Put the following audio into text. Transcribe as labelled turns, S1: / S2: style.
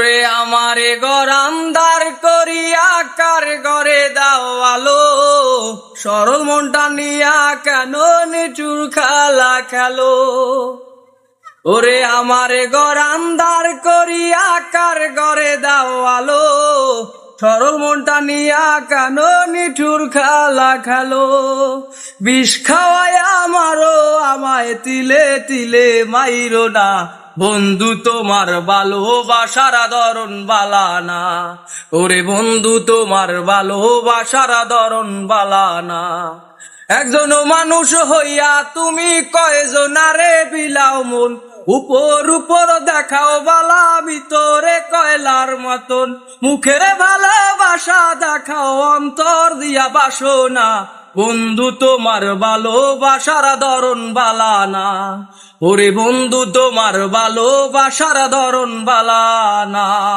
S1: রে আমারে গরান্দার করিয়া কার ঘরে দাও আলো, সরল মনটা নিয়া কেন নিঠুর খেলা খেলো। ওরে আমারে গরান্দার করিয়া কার ঘরে দাও আলো, সরল মনটা নিয়া কেন নিঠুর খেলা খেলো। বিষ খাওয়ায় আমায় তিলে তিলে মাইরো না, বন্ধু তোমার ভালোবাসার ধরন বালা না। ওরে বন্ধু তোমার ভালোবাসার ধরন বালা না। একজন মানুষ হইয়া তুমি কয়জনারে বিলাও মন, উপর উপর দেখাও বালা ভিতরে কয়লার মতন। মুখের ভালোবাসা দেখাও অন্তর দিয়া বাসনা, বন্ধু তোমার ভালোবাসার ধরন বালা না। ওরে বন্ধু তোমার ভালোবাসার ধরন বালা না।